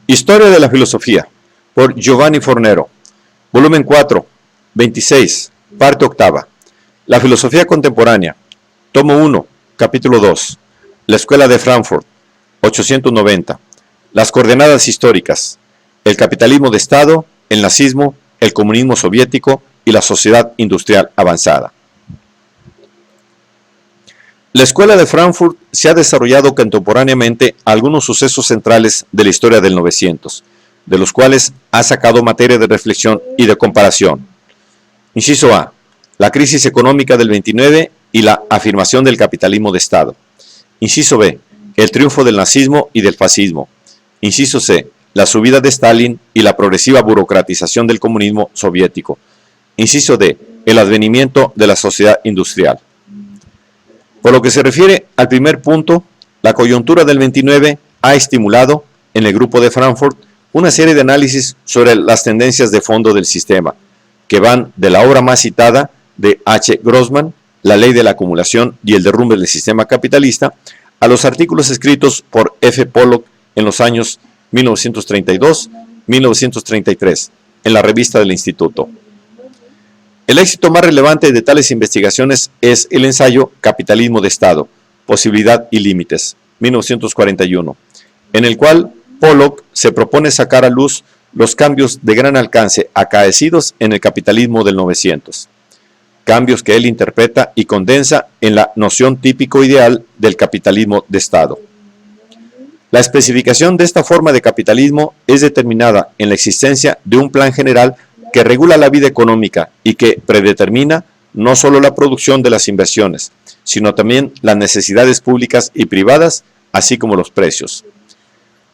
Historia de la filosofía, por Giovanni Fornero, volumen 4, 26, parte octava. La filosofía contemporánea, tomo 1, capítulo 2. La Escuela de Frankfurt, 890. Las coordenadas históricas, el capitalismo de Estado, el nazismo, el comunismo soviético y la sociedad industrial avanzada. La Escuela de Frankfurt se ha desarrollado contemporáneamente algunos sucesos centrales de la historia del 900, de los cuales ha sacado materia de reflexión y de comparación. Inciso A. La crisis económica del 29 y la afirmación del capitalismo de Estado. Inciso B. El triunfo del nazismo y del fascismo. Inciso C. La subida de Stalin y la progresiva burocratización del comunismo soviético. Inciso D. El advenimiento de la sociedad industrial. Por lo que se refiere al primer punto, la coyuntura del 29 ha estimulado, en el grupo de Frankfurt, una serie de análisis sobre las tendencias de fondo del sistema, que van de la obra más citada de H. Grossman, La ley de la acumulación y el derrumbe del sistema capitalista, a los artículos escritos por F. Pollock en los años 1932-1933, en la revista del Instituto. El éxito más relevante de tales investigaciones es el ensayo Capitalismo de Estado, Posibilidad y Límites, 1941, en el cual Pollock se propone sacar a luz los cambios de gran alcance acaecidos en el capitalismo del 900, cambios que él interpreta y condensa en la noción típico ideal del capitalismo de Estado. La especificación de esta forma de capitalismo es determinada en la existencia de un plan general que regula la vida económica y que predetermina no solo la producción de las inversiones, sino también las necesidades públicas y privadas, así como los precios.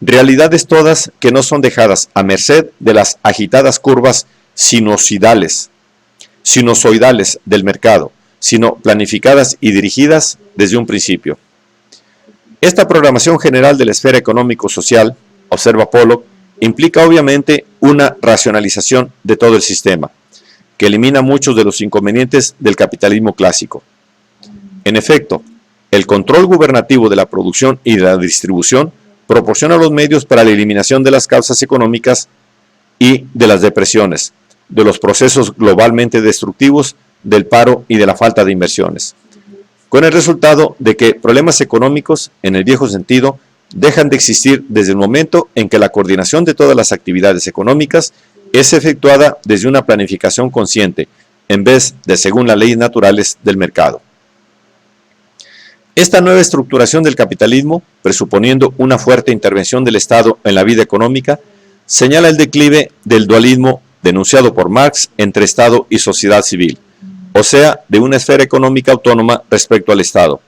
Realidades todas que no son dejadas a merced de las agitadas curvas sinusoidales del mercado, sino planificadas y dirigidas desde un principio. Esta programación general de la esfera económico-social, observa Pollock, implica obviamente una racionalización de todo el sistema, que elimina muchos de los inconvenientes del capitalismo clásico. En efecto, el control gubernativo de la producción y de la distribución proporciona los medios para la eliminación de las causas económicas y de las depresiones, de los procesos globalmente destructivos, del paro y de la falta de inversiones, con el resultado de que problemas económicos, en el viejo sentido, dejan de existir desde el momento en que la coordinación de todas las actividades económicas es efectuada desde una planificación consciente, en vez de según las leyes naturales del mercado. Esta nueva estructuración del capitalismo, presuponiendo una fuerte intervención del Estado en la vida económica, señala el declive del dualismo denunciado por Marx entre Estado y sociedad civil, o sea, de una esfera económica autónoma respecto al Estado,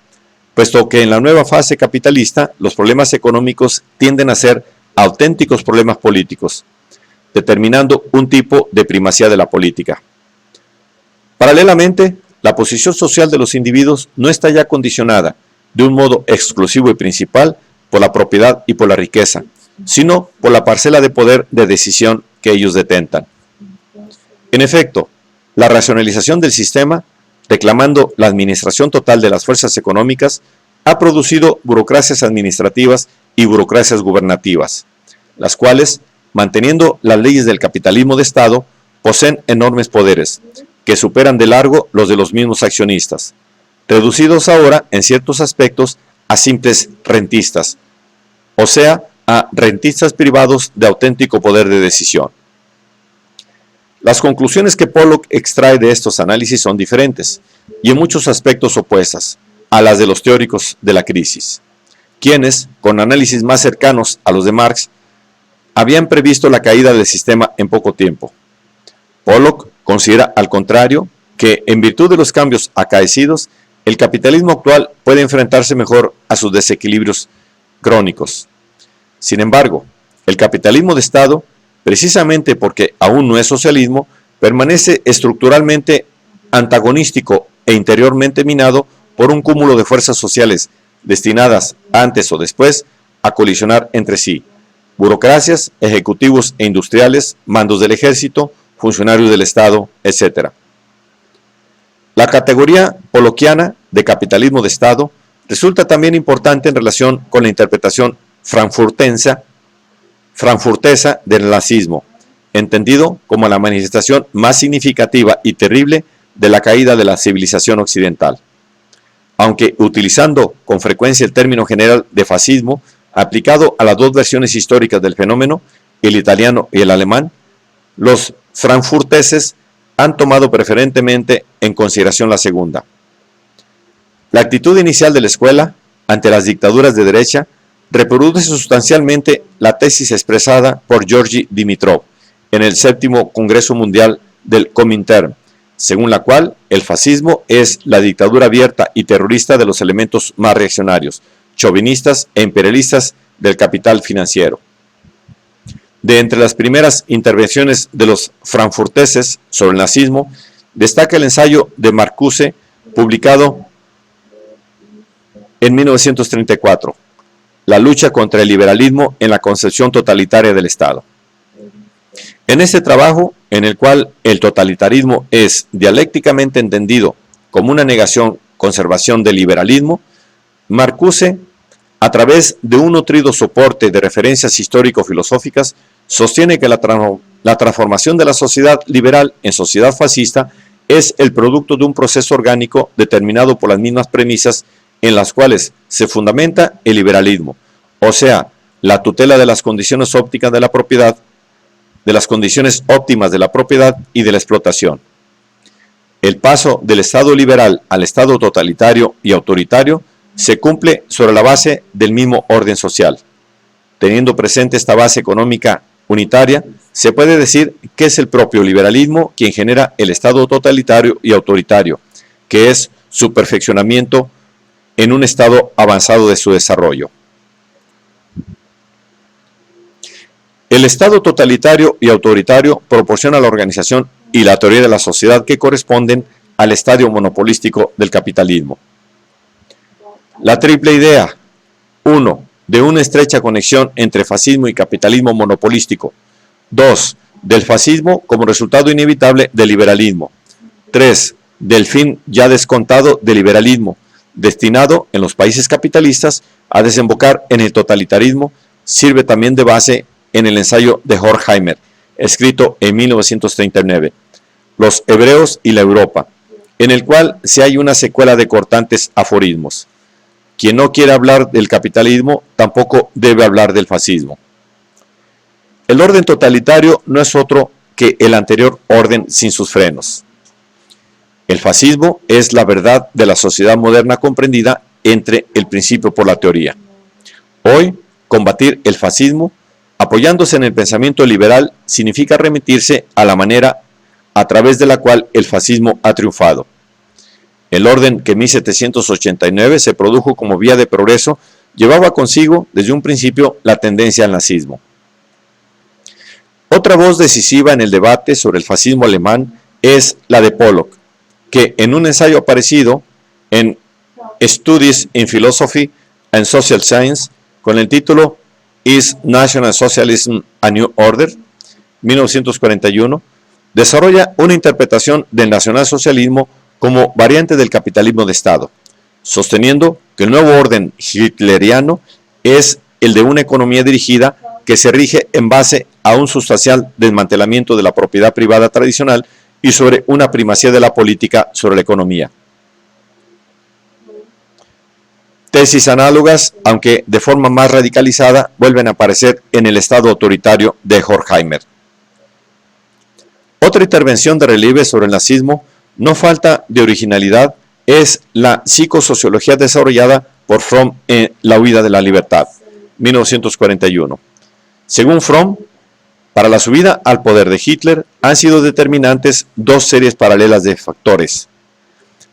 puesto que en la nueva fase capitalista los problemas económicos tienden a ser auténticos problemas políticos, determinando un tipo de primacía de la política. Paralelamente, la posición social de los individuos no está ya condicionada de un modo exclusivo y principal por la propiedad y por la riqueza, sino por la parcela de poder de decisión que ellos detentan. En efecto, la racionalización del sistema, reclamando la administración total de las fuerzas económicas, ha producido burocracias administrativas y burocracias gubernativas, las cuales, manteniendo las leyes del capitalismo de Estado, poseen enormes poderes, que superan de largo los de los mismos accionistas, reducidos ahora, en ciertos aspectos, a simples rentistas, o sea, a rentistas privados de auténtico poder de decisión. Las conclusiones que Pollock extrae de estos análisis son diferentes, y en muchos aspectos opuestas, a las de los teóricos de la crisis, quienes, con análisis más cercanos a los de Marx, habían previsto la caída del sistema en poco tiempo. Pollock considera, al contrario, que en virtud de los cambios acaecidos, el capitalismo actual puede enfrentarse mejor a sus desequilibrios crónicos. Sin embargo, el capitalismo de Estado, precisamente porque aún no es socialismo, permanece estructuralmente antagonístico e interiormente minado por un cúmulo de fuerzas sociales destinadas, antes o después, a colisionar entre sí: burocracias, ejecutivos e industriales, mandos del ejército, funcionarios del Estado, etc. La categoría pollockiana de capitalismo de Estado resulta también importante en relación con la interpretación frankfurtense frankfurtesa del nazismo, entendido como la manifestación más significativa y terrible de la caída de la civilización occidental. Aunque utilizando con frecuencia el término general de fascismo, aplicado a las dos versiones históricas del fenómeno, el italiano y el alemán, los frankfurteses han tomado preferentemente en consideración la segunda. La actitud inicial de la escuela ante las dictaduras de derecha reproduce sustancialmente la tesis expresada por Georgi Dimitrov en el 7º Congreso Mundial del Comintern, según la cual el fascismo es la dictadura abierta y terrorista de los elementos más reaccionarios, chauvinistas e imperialistas del capital financiero. De entre las primeras intervenciones de los frankfurteses sobre el nazismo, destaca el ensayo de Marcuse, publicado en 1934, La lucha contra el liberalismo en la concepción totalitaria del Estado. En este trabajo, en el cual el totalitarismo es dialécticamente entendido como una negación, conservación del liberalismo, Marcuse, a través de un nutrido soporte de referencias histórico-filosóficas, sostiene que la transformación de la sociedad liberal en sociedad fascista es el producto de un proceso orgánico determinado por las mismas premisas en las cuales se fundamenta el liberalismo, o sea, la tutela de las condiciones ópticas de la propiedad, de las condiciones óptimas de la propiedad y de la explotación. El paso del Estado liberal al Estado totalitario y autoritario se cumple sobre la base del mismo orden social. Teniendo presente esta base económica unitaria, se puede decir que es el propio liberalismo quien genera el Estado totalitario y autoritario, que es su perfeccionamiento en un estado avanzado de su desarrollo. El Estado totalitario y autoritario proporciona la organización y la teoría de la sociedad que corresponden al estadio monopolístico del capitalismo. La triple idea, 1. De una estrecha conexión entre fascismo y capitalismo monopolístico. 2. Del fascismo como resultado inevitable del liberalismo. 3. Del fin ya descontado del liberalismo, destinado en los países capitalistas a desembocar en el totalitarismo, sirve también de base en el ensayo de Horkheimer, escrito en 1939, Los hebreos y la Europa, en el cual se hay una secuela de cortantes aforismos. Quien no quiere hablar del capitalismo tampoco debe hablar del fascismo. El orden totalitario no es otro que el anterior orden sin sus frenos. El fascismo es la verdad de la sociedad moderna comprendida entre el principio por la teoría. Hoy, combatir el fascismo, apoyándose en el pensamiento liberal, significa remitirse a la manera a través de la cual el fascismo ha triunfado. El orden que en 1789 se produjo como vía de progreso llevaba consigo desde un principio la tendencia al nazismo. Otra voz decisiva en el debate sobre el fascismo alemán es la de Pollock, que en un ensayo aparecido en Studies in Philosophy and Social Science con el título Is National Socialism a New Order? 1941, desarrolla una interpretación del nacionalsocialismo como variante del capitalismo de Estado, sosteniendo que el nuevo orden hitleriano es el de una economía dirigida que se rige en base a un sustancial desmantelamiento de la propiedad privada tradicional y sobre una primacía de la política sobre la economía. Tesis análogas, aunque de forma más radicalizada, vuelven a aparecer en el Estado autoritario de Horkheimer. Otra intervención de relieve sobre el nazismo, no falta de originalidad, es la psicosociología desarrollada por Fromm en La huida de la libertad, 1941. Según Fromm, para la subida al poder de Hitler han sido determinantes dos series paralelas de factores.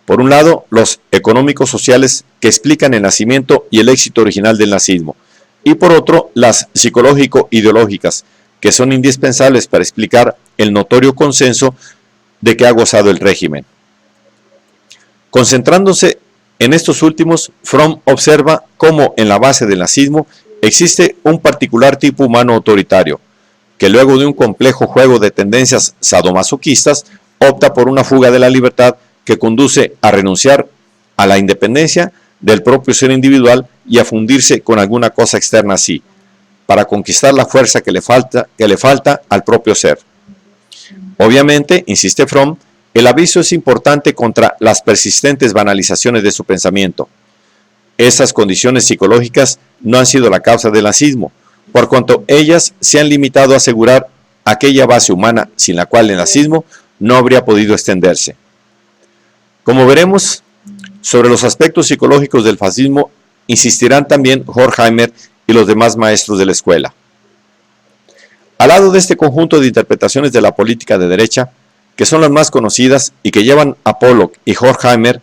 Por un lado, los económicos sociales que explican el nacimiento y el éxito original del nazismo, y por otro, las psicológico-ideológicas, que son indispensables para explicar el notorio consenso de que ha gozado el régimen. Concentrándose en estos últimos, Fromm observa cómo en la base del nazismo existe un particular tipo humano autoritario, que luego de un complejo juego de tendencias sadomasoquistas, opta por una fuga de la libertad que conduce a renunciar a la independencia del propio ser individual y a fundirse con alguna cosa externa a sí, para conquistar la fuerza que le falta al propio ser. Obviamente, insiste Fromm, el aviso es importante contra las persistentes banalizaciones de su pensamiento. Esas condiciones psicológicas no han sido la causa del nazismo, por cuanto ellas se han limitado a asegurar aquella base humana sin la cual el nazismo no habría podido extenderse. Como veremos, sobre los aspectos psicológicos del fascismo insistirán también Horkheimer y los demás maestros de la escuela. Al lado de este conjunto de interpretaciones de la política de derecha, que son las más conocidas y que llevan a Pollock y Horkheimer,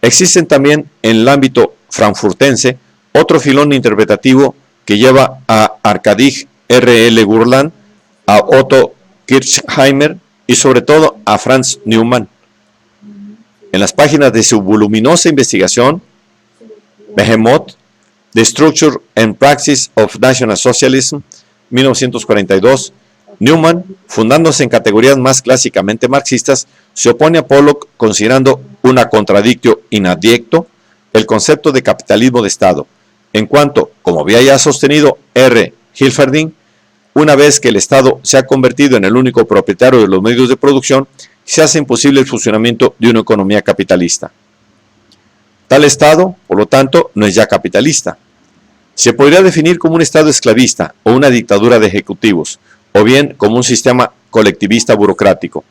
existen también en el ámbito frankfurtense otro filón interpretativo que lleva a Arkady R.L. Gurland, a Otto Kirchheimer y sobre todo a Franz Neumann. En las páginas de su voluminosa investigación, Behemoth, The Structure and Praxis of National Socialism, 1942, Neumann, fundándose en categorías más clásicamente marxistas, se opone a Pollock considerando una contradictio in adjecto el concepto de capitalismo de Estado, en cuanto, como había ya sostenido R. Hilferding, una vez que el Estado se ha convertido en el único propietario de los medios de producción, se hace imposible el funcionamiento de una economía capitalista. Tal Estado, por lo tanto, no es ya capitalista. Se podría definir como un Estado esclavista o una dictadura de ejecutivos, o bien como un sistema colectivista burocrático.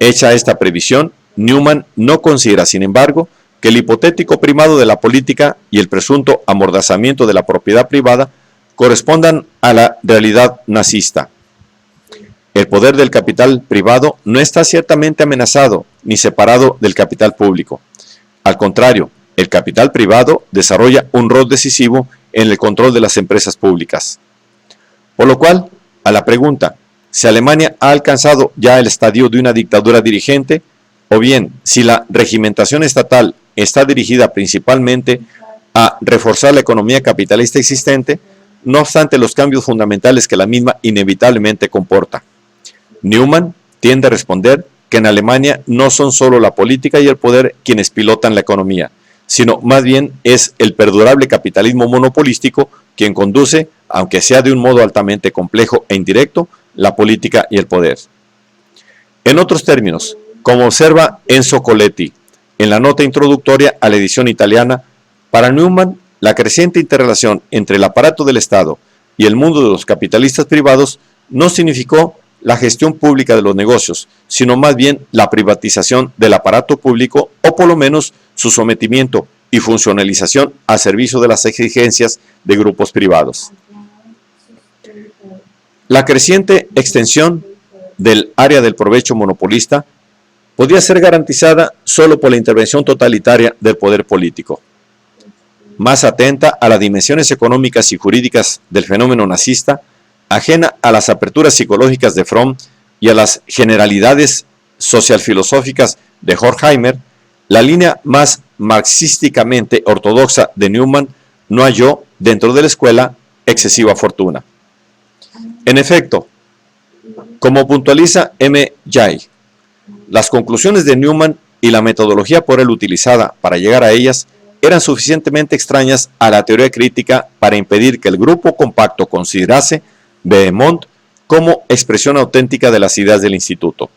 Hecha esta previsión, Neumann no considera, sin embargo, que el hipotético primado de la política y el presunto amordazamiento de la propiedad privada correspondan a la realidad nazista. El poder del capital privado no está ciertamente amenazado ni separado del capital público. Al contrario, el capital privado desarrolla un rol decisivo en el control de las empresas públicas. Por lo cual, a la pregunta, si Alemania ha alcanzado ya el estadio de una dictadura dirigente, o bien si la regimentación estatal está dirigida principalmente a reforzar la economía capitalista existente, no obstante los cambios fundamentales que la misma inevitablemente comporta. Neumann tiende a responder que en Alemania no son solo la política y el poder quienes pilotan la economía, sino más bien es el perdurable capitalismo monopolístico quien conduce, aunque sea de un modo altamente complejo e indirecto, la política y el poder. En otros términos, como observa Enzo Coletti en la nota introductoria a la edición italiana, para Neumann, la creciente interrelación entre el aparato del Estado y el mundo de los capitalistas privados no significó la gestión pública de los negocios, sino más bien la privatización del aparato público o por lo menos su sometimiento y funcionalización al servicio de las exigencias de grupos privados. La creciente extensión del área del provecho monopolista podía ser garantizada solo por la intervención totalitaria del poder político. Más atenta a las dimensiones económicas y jurídicas del fenómeno nazista, ajena a las aperturas psicológicas de Fromm y a las generalidades socialfilosóficas de Horkheimer, la línea más marxísticamente ortodoxa de Neumann no halló dentro de la escuela excesiva fortuna. En efecto, como puntualiza M. Jay, las conclusiones de Neumann y la metodología por él utilizada para llegar a ellas eran suficientemente extrañas a la teoría crítica para impedir que el grupo compacto considerase Behemoth como expresión auténtica de las ideas del instituto.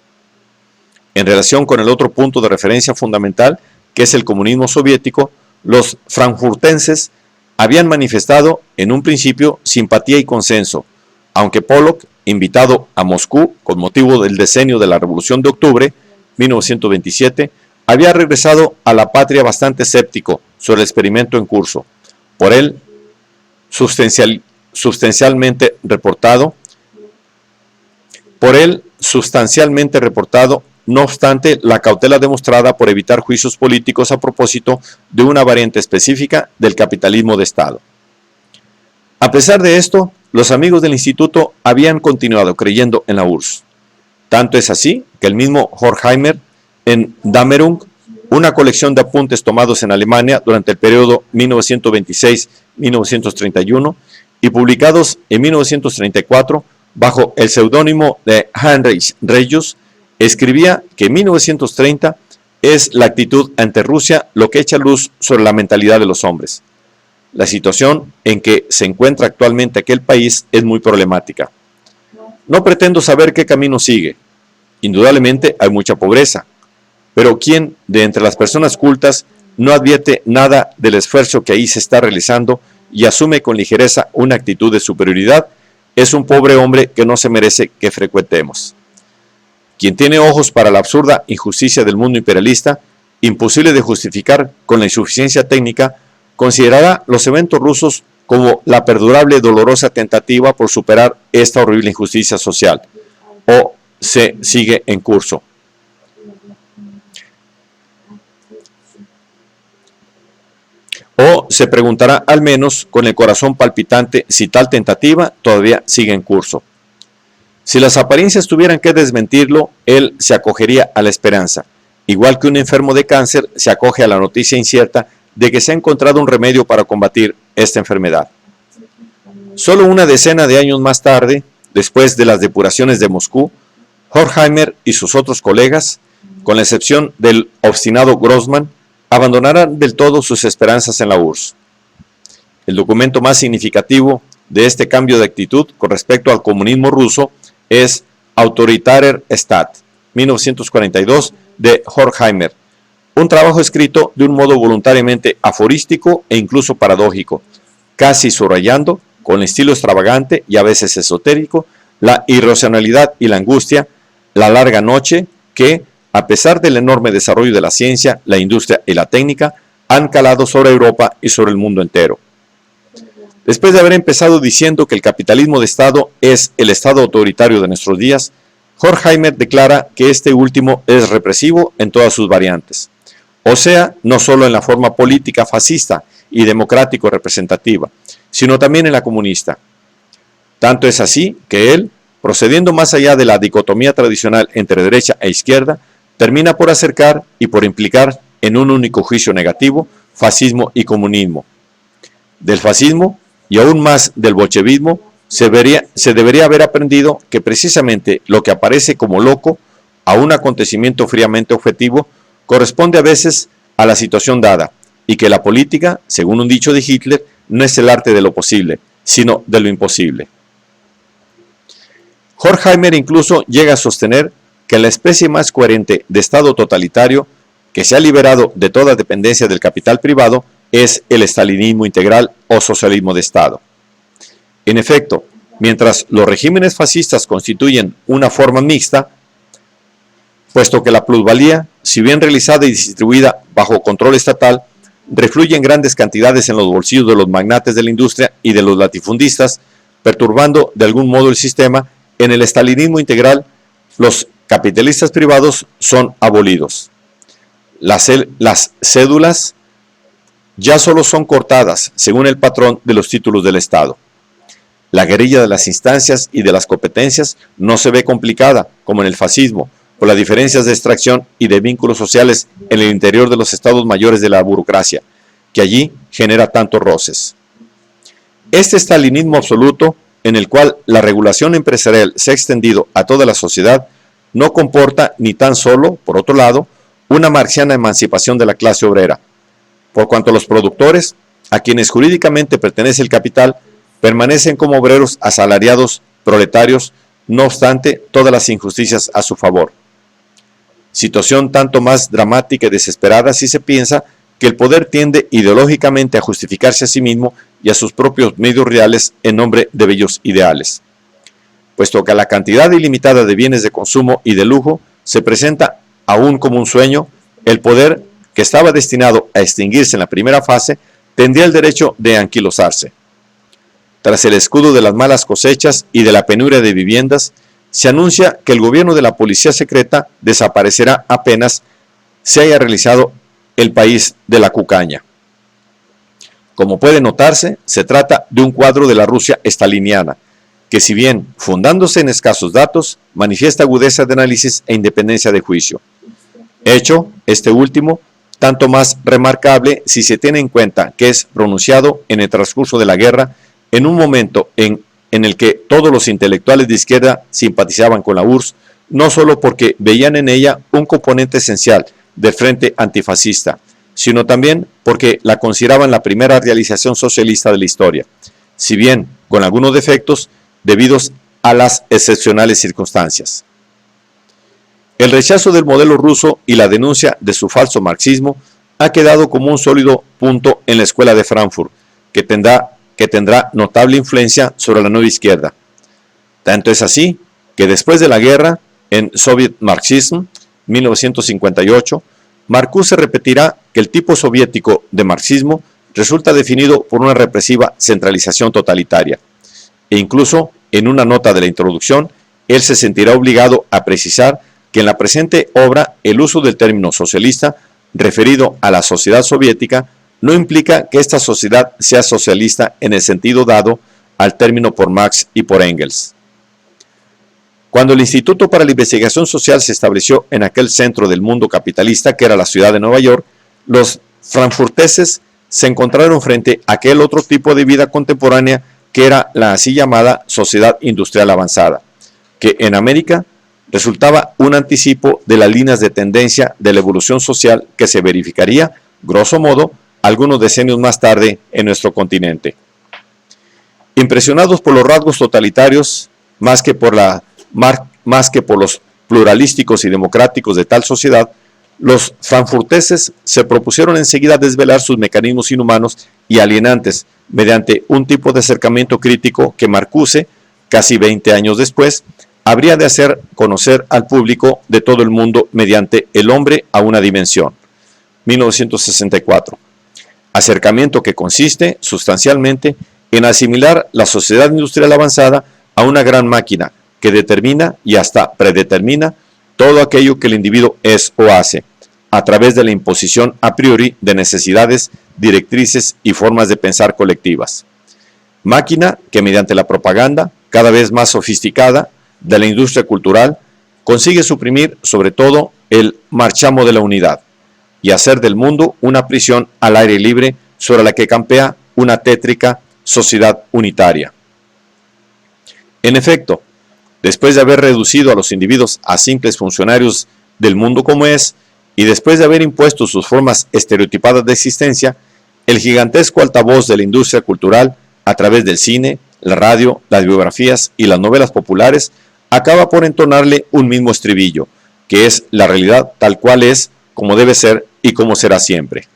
En relación con el otro punto de referencia fundamental, que es el comunismo soviético, los frankfurtenses habían manifestado en un principio simpatía y consenso, aunque Pollock, invitado a Moscú con motivo del decenio de la Revolución de Octubre, 1927, había regresado a la patria bastante escéptico sobre el experimento en curso. Por él, sustancialmente reportado, no obstante la cautela demostrada por evitar juicios políticos a propósito de una variante específica del capitalismo de Estado. A pesar de esto, los amigos del instituto habían continuado creyendo en la URSS. Tanto es así que el mismo Horkheimer, en Dämmerung, una colección de apuntes tomados en Alemania durante el periodo 1926-1931 y publicados en 1934 bajo el seudónimo de Heinrich Regius, escribía que en 1930 es la actitud ante Rusia lo que echa luz sobre la mentalidad de los hombres. La situación en que se encuentra actualmente aquel país es muy problemática. No pretendo saber qué camino sigue. Indudablemente hay mucha pobreza, pero ¿quién de entre las personas cultas no advierte nada del esfuerzo que ahí se está realizando y asume con ligereza una actitud de superioridad? Es un pobre hombre que no se merece que frecuentemos. Quien tiene ojos para la absurda injusticia del mundo imperialista, imposible de justificar con la insuficiencia técnica, considerará los eventos rusos como la perdurable dolorosa tentativa por superar esta horrible injusticia social, o se sigue en curso. O se preguntará al menos con el corazón palpitante si tal tentativa todavía sigue en curso. Si las apariencias tuvieran que desmentirlo, él se acogería a la esperanza, igual que un enfermo de cáncer se acoge a la noticia incierta de que se ha encontrado un remedio para combatir esta enfermedad. Solo una decena de años más tarde, después de las depuraciones de Moscú, Horkheimer y sus otros colegas, con la excepción del obstinado Grossman, abandonarán del todo sus esperanzas en la URSS. El documento más significativo de este cambio de actitud con respecto al comunismo ruso es Autoritarer Staat, 1942, de Horkheimer, un trabajo escrito de un modo voluntariamente aforístico e incluso paradójico, casi subrayando, con estilo extravagante y a veces esotérico, la irracionalidad y la angustia, la larga noche que, a pesar del enorme desarrollo de la ciencia, la industria y la técnica, han calado sobre Europa y sobre el mundo entero. Después de haber empezado diciendo que el capitalismo de Estado es el Estado autoritario de nuestros días, Horkheimer declara que este último es represivo en todas sus variantes, o sea, no solo en la forma política fascista y democrático representativa, sino también en la comunista. Tanto es así que él, procediendo más allá de la dicotomía tradicional entre derecha e izquierda, termina por acercar y por implicar en un único juicio negativo fascismo y comunismo. Del fascismo y aún más del bolchevismo se debería haber aprendido que precisamente lo que aparece como loco a un acontecimiento fríamente objetivo corresponde a veces a la situación dada y que la política, según un dicho de Hitler, no es el arte de lo posible, sino de lo imposible. Horkheimer incluso llega a sostener que la especie más coherente de Estado totalitario que se ha liberado de toda dependencia del capital privado es el estalinismo integral o socialismo de Estado. En efecto, mientras los regímenes fascistas constituyen una forma mixta, puesto que la plusvalía, si bien realizada y distribuida bajo control estatal, refluye en grandes cantidades en los bolsillos de los magnates de la industria y de los latifundistas, perturbando de algún modo el sistema, en el estalinismo integral, los capitalistas privados son abolidos. Las cédulas ya solo son cortadas según el patrón de los títulos del Estado. La guerrilla de las instancias y de las competencias no se ve complicada, como en el fascismo, por las diferencias de extracción y de vínculos sociales en el interior de los estados mayores de la burocracia, que allí genera tantos roces. Este estalinismo absoluto, en el cual la regulación empresarial se ha extendido a toda la sociedad, no comporta ni tan solo, por otro lado, una marxiana emancipación de la clase obrera, por cuanto los productores, a quienes jurídicamente pertenece el capital, permanecen como obreros asalariados proletarios, no obstante todas las injusticias a su favor. Situación tanto más dramática y desesperada si se piensa que el poder tiende ideológicamente a justificarse a sí mismo y a sus propios medios reales en nombre de bellos ideales. Puesto que la cantidad ilimitada de bienes de consumo y de lujo se presenta aún como un sueño, el poder, que estaba destinado a extinguirse en la primera fase, tendría el derecho de anquilosarse. Tras el escudo de las malas cosechas y de la penuria de viviendas, se anuncia que el gobierno de la policía secreta desaparecerá apenas se haya realizado el país de la cucaña. Como puede notarse, se trata de un cuadro de la Rusia estaliniana, que si bien fundándose en escasos datos, manifiesta agudeza de análisis e independencia de juicio. Hecho, este último, tanto más remarcable si se tiene en cuenta que es pronunciado en el transcurso de la guerra, en un momento en el que todos los intelectuales de izquierda simpatizaban con la URSS, no solo porque veían en ella un componente esencial del frente antifascista, sino también porque la consideraban la primera realización socialista de la historia, si bien con algunos defectos debidos a las excepcionales circunstancias. El rechazo del modelo ruso y la denuncia de su falso marxismo ha quedado como un sólido punto en la escuela de Frankfurt, que tendrá notable influencia sobre la nueva izquierda. Tanto es así que después de la guerra, en Soviet Marxism, 1958, Marcuse repetirá que el tipo soviético de marxismo resulta definido por una represiva centralización totalitaria. E incluso, en una nota de la introducción, él se sentirá obligado a precisar que en la presente obra el uso del término socialista referido a la sociedad soviética no implica que esta sociedad sea socialista en el sentido dado al término por Marx y por Engels. Cuando el Instituto para la Investigación Social se estableció en aquel centro del mundo capitalista que era la ciudad de Nueva York, los frankfurteses se encontraron frente a aquel otro tipo de vida contemporánea que era la así llamada sociedad industrial avanzada, que en América resultaba un anticipo de las líneas de tendencia de la evolución social que se verificaría, grosso modo, algunos decenios más tarde en nuestro continente. Impresionados por los rasgos totalitarios, más que por los pluralísticos y democráticos de tal sociedad, los frankfurteses se propusieron enseguida desvelar sus mecanismos inhumanos y alienantes mediante un tipo de acercamiento crítico que Marcuse, casi 20 años después, habría de hacer conocer al público de todo el mundo mediante El hombre a una dimensión, 1964. Acercamiento que consiste, sustancialmente, en asimilar la sociedad industrial avanzada a una gran máquina que determina y hasta predetermina todo aquello que el individuo es o hace, a través de la imposición a priori de necesidades, directrices y formas de pensar colectivas. Máquina que mediante la propaganda, cada vez más sofisticada, de la industria cultural, consigue suprimir sobre todo el marchamo de la unidad y hacer del mundo una prisión al aire libre sobre la que campea una tétrica sociedad unitaria. En efecto, después de haber reducido a los individuos a simples funcionarios del mundo como es, y después de haber impuesto sus formas estereotipadas de existencia, el gigantesco altavoz de la industria cultural, a través del cine, la radio, las biografías y las novelas populares, acaba por entonarle un mismo estribillo, que es la realidad tal cual es, como debe ser y como será siempre.